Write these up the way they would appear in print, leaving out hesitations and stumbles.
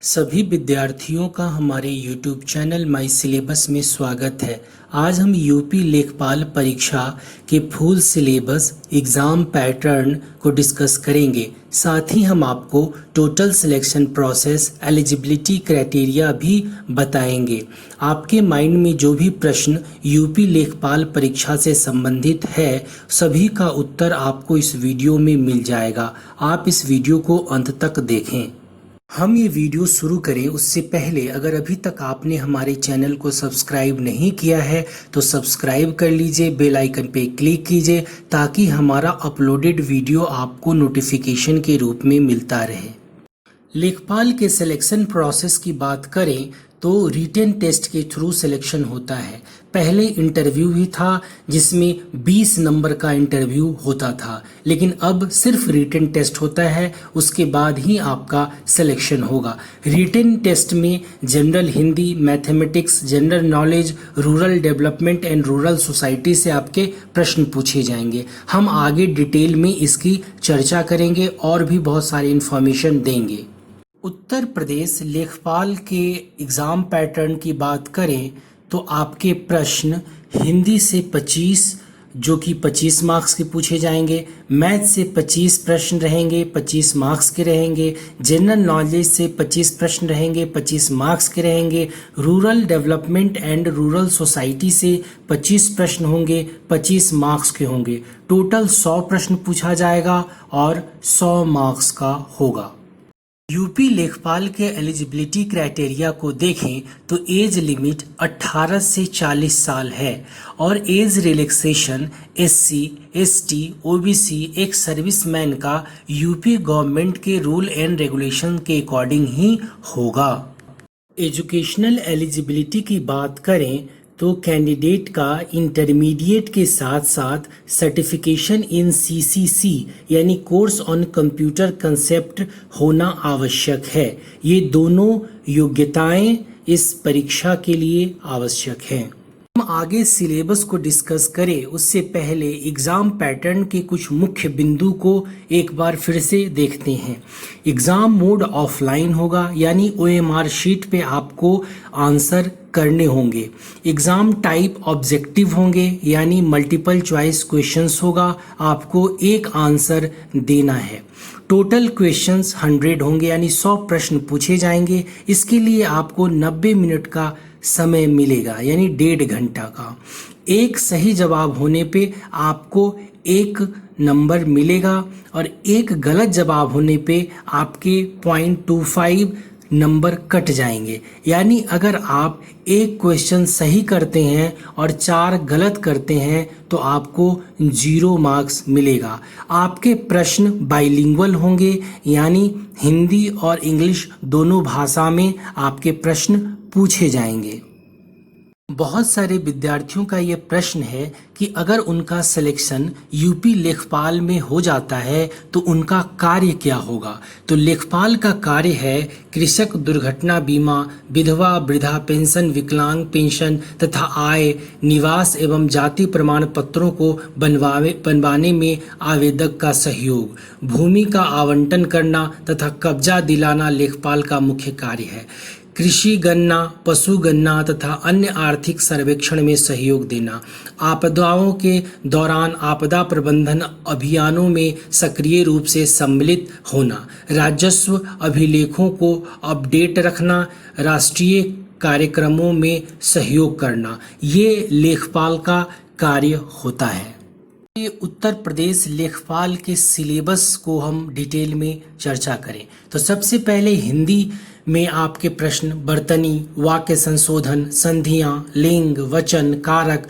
सभी विद्यार्थियों का हमारे YouTube चैनल माई सिलेबस में स्वागत है। आज हम यूपी लेखपाल परीक्षा के फुल सिलेबस एग्ज़ाम पैटर्न को डिस्कस करेंगे। साथ ही हम आपको total selection process, eligibility criteria भी बताएंगे। आपके माइंड में जो भी प्रश्न यूपी लेखपाल परीक्षा से संबंधित है, सभी का उत्तर आपको इस वीडियो में मिल जाएगा। आप इस वीडियो को अंत तक देखें। हम ये वीडियो शुरू करें उससे पहले अगर अभी तक आपने हमारे चैनल को सब्सक्राइब नहीं किया है तो सब्सक्राइब कर लीजिए, बेल आइकन पे क्लिक कीजिए ताकि हमारा अपलोडेड वीडियो आपको नोटिफिकेशन के रूप में मिलता रहे। लेखपाल के सिलेक्शन प्रोसेस की बात करें तो रिटन टेस्ट के थ्रू सिलेक्शन होता है। पहले इंटरव्यू ही था जिसमें 20 नंबर का इंटरव्यू होता था, लेकिन अब सिर्फ रिटन टेस्ट होता है, उसके बाद ही आपका सिलेक्शन होगा। रिटन टेस्ट में general Hindi, mathematics, general knowledge, rural development and rural society से आपके प्रश्न पूछे जाएंगे। हम आगे डिटेल में इसकी चर्चा करेंगे और भी बहुत सारी इन्फॉर्मेशन देंगे। उत्तर प्रदेश लेखपाल के एग्ज़ाम पैटर्न की बात करें तो आपके प्रश्न हिंदी से 25 जो कि 25 मार्क्स के पूछे जाएंगे, मैथ से 25 प्रश्न रहेंगे, 25 मार्क्स के रहेंगे, जनरल नॉलेज से 25 प्रश्न रहेंगे, 25 मार्क्स के रहेंगे, rural development and rural society से 25 प्रश्न होंगे, 25 मार्क्स के होंगे। टोटल 100 प्रश्न पूछा जाएगा और 100 मार्क्स का होगा। यूपी लेखपाल के एलिजिबिलिटी क्राइटेरिया को देखें तो एज लिमिट 18 से 40 साल है और age relaxation SC, ST, OBC एक सर्विसमैन का यूपी गवर्नमेंट के रूल एंड रेगुलेशन के अकॉर्डिंग ही होगा। एजुकेशनल एलिजिबिलिटी की बात करें तो कैंडिडेट का इंटरमीडिएट के साथ साथ सर्टिफिकेशन इन CCC यानी कोर्स ऑन कंप्यूटर कंसेप्ट होना आवश्यक है। ये दोनों योग्यताएं इस परीक्षा के लिए आवश्यक हैं। हम आगे सिलेबस को डिस्कस करें उससे पहले एग्ज़ाम पैटर्न के कुछ मुख्य बिंदु को एक बार फिर से देखते हैं। एग्ज़ाम मोड ऑफलाइन होगा, यानी OMR शीट पे आपको आंसर करने होंगे। एग्ज़ाम टाइप ऑब्जेक्टिव होंगे, यानी मल्टीपल चॉइस क्वेश्चंस होगा, आपको एक आंसर देना है। टोटल क्वेश्चंस 100 होंगे, यानी 100 प्रश्न पूछे जाएंगे। इसके लिए आपको 90 मिनट का समय मिलेगा, यानी 1.5 घंटा का। एक सही जवाब होने पे आपको 1 नंबर मिलेगा और एक गलत जवाब होने पे आपके 0.25 नंबर कट जाएंगे। यानी अगर आप एक क्वेश्चन सही करते हैं और 4 गलत करते हैं तो आपको 0 मार्क्स मिलेगा। आपके प्रश्न बाइलिंगुअल होंगे, यानी हिंदी और इंग्लिश दोनों भाषा में आपके प्रश्न पूछे जाएंगे। बहुत सारे विद्यार्थियों का ये प्रश्न है कि अगर उनका सिलेक्शन यूपी लेखपाल में हो जाता है तो उनका कार्य क्या होगा। तो लेखपाल का कार्य है कृषक दुर्घटना बीमा, विधवा वृद्धा पेंशन, विकलांग पेंशन तथा आय, निवास एवं जाति प्रमाण पत्रों को बनवाने में आवेदक का सहयोग, भूमि का आवंटन करना तथा कब्जा दिलाना लेखपाल का मुख्य कार्य है। कृषि गणना, पशु गणना तथा अन्य आर्थिक सर्वेक्षण में सहयोग देना, आपदाओं के दौरान आपदा प्रबंधन अभियानों में सक्रिय रूप से सम्मिलित होना, राजस्व अभिलेखों को अपडेट रखना, राष्ट्रीय कार्यक्रमों में सहयोग करना, ये लेखपाल का कार्य होता है। उत्तर प्रदेश लेखपाल के सिलेबस को हम डिटेल में चर्चा करें तो सबसे पहले हिंदी में आपके प्रश्न वर्तनी, वाक्य संशोधन, संधियां, लिंग, वचन, कारक,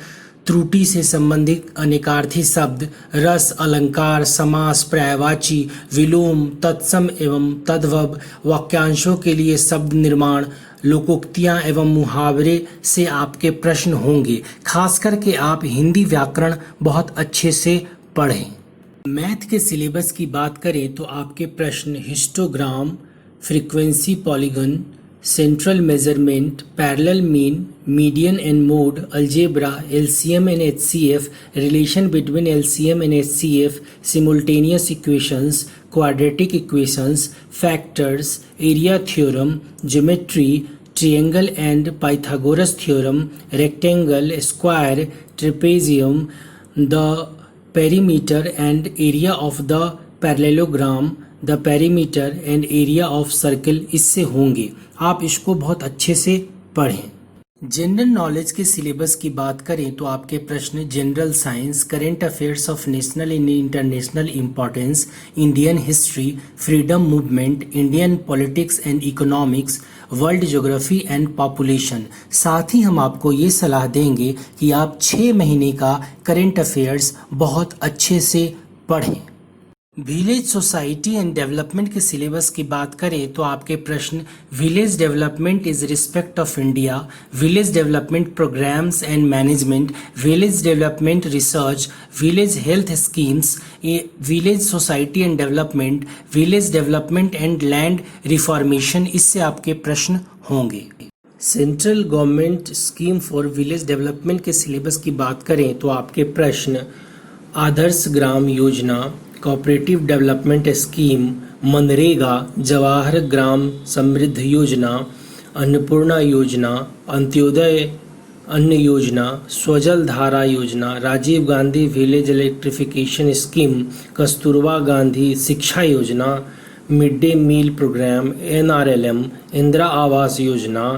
त्रुटि से संबंधित अनेकार्थी शब्द, रस, अलंकार, समास, पर्यायवाची, विलोम, तत्सम एवं तद्भव, वाक्यांशों के लिए शब्द निर्माण, लोकोक्तियां एवं मुहावरे से आपके प्रश्न होंगे। खास करके आप हिंदी व्याकरण बहुत अच्छे से पढ़ें। मैथ के सिलेबस की बात करें तो आपके प्रश्न histogram, frequency polygon, central measurement, parallel mean, median and mode, algebra, LCM and HCF, relation between LCM and HCF, simultaneous equations, quadratic equations, factors, area theorem, geometry, triangle and Pythagoras theorem, rectangle, square, trapezium, the perimeter and area of the parallelogram, the perimeter and area of circle इससे होंगे। आप इसको बहुत अच्छे से पढ़ें। General knowledge के syllabus की बात करें तो आपके प्रश्न general science, current affairs of national and international importance, Indian history, freedom movement, Indian politics and economics, world geography and population. साथ ही हम आपको ये सलाह देंगे कि आप 6 महीने का करेंट अफेयर्स बहुत अच्छे से पढ़ें। विलेज सोसाइटी एंड डेवलपमेंट के सिलेबस की बात करें तो आपके प्रश्न village development is respect of India, village development programmes and management, village development research, village health schemes, village society and development, village development and land reformation, इससे आपके प्रश्न होंगे। Central government scheme for village development के syllabus की बात करें तो आपके प्रश्न Adarsh Gram Yojana, cooperative development scheme, मनरेगा, जवाहर ग्राम समृद्धि योजना, अन्नपूर्णा योजना, अंत्योदय अन्न योजना, स्वजल धारा योजना, Rajiv Gandhi village electrification scheme, Kasturba Gandhi शिक्षा योजना, mid day meal programme, NRLM, Indira Awas योजना,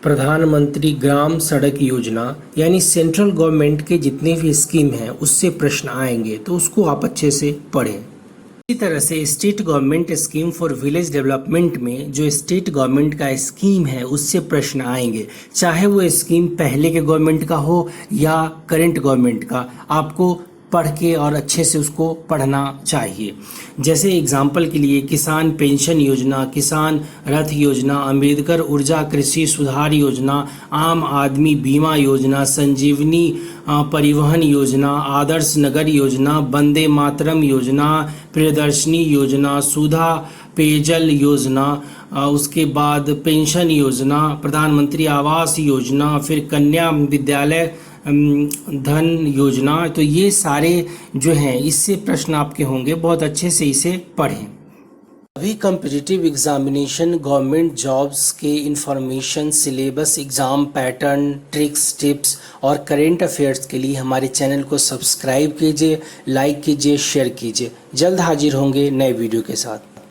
प्रधानमंत्री ग्राम सड़क योजना, यानी सेंट्रल गवर्नमेंट के जितने भी स्कीम हैं उससे प्रश्न आएंगे, तो उसको आप अच्छे से पढ़ें। इसी तरह से state government scheme for village development में जो स्टेट गवर्नमेंट का स्कीम है उससे प्रश्न आएंगे, चाहे वो स्कीम पहले के गवर्नमेंट का हो या करंट गवर्नमेंट का, आपको पढ़ के और अच्छे से उसको पढ़ना चाहिए। जैसे एग्जाम्पल के लिए किसान पेंशन योजना, किसान रथ योजना, अम्बेडकर ऊर्जा कृषि सुधार योजना, आम आदमी बीमा योजना, संजीवनी परिवहन योजना, आदर्श नगर योजना, वंदे मातरम योजना, प्रियदर्शनी योजना, सुधा पेयजल योजना, उसके बाद पेंशन योजना, प्रधानमंत्री आवास योजना, फिर कन्या विद्यालय धन योजना। तो ये सारे जो हैं इससे प्रश्न आपके होंगे, बहुत अच्छे से इसे पढ़ें। सभी कॉम्पिटिटिव एग्जामिनेशन, गवर्नमेंट जॉब्स के information, syllabus, exam pattern, tricks, tips और करेंट अफेयर्स के लिए हमारे चैनल को सब्सक्राइब कीजिए, लाइक कीजिए, शेयर कीजिए। जल्द हाजिर होंगे नए वीडियो के साथ।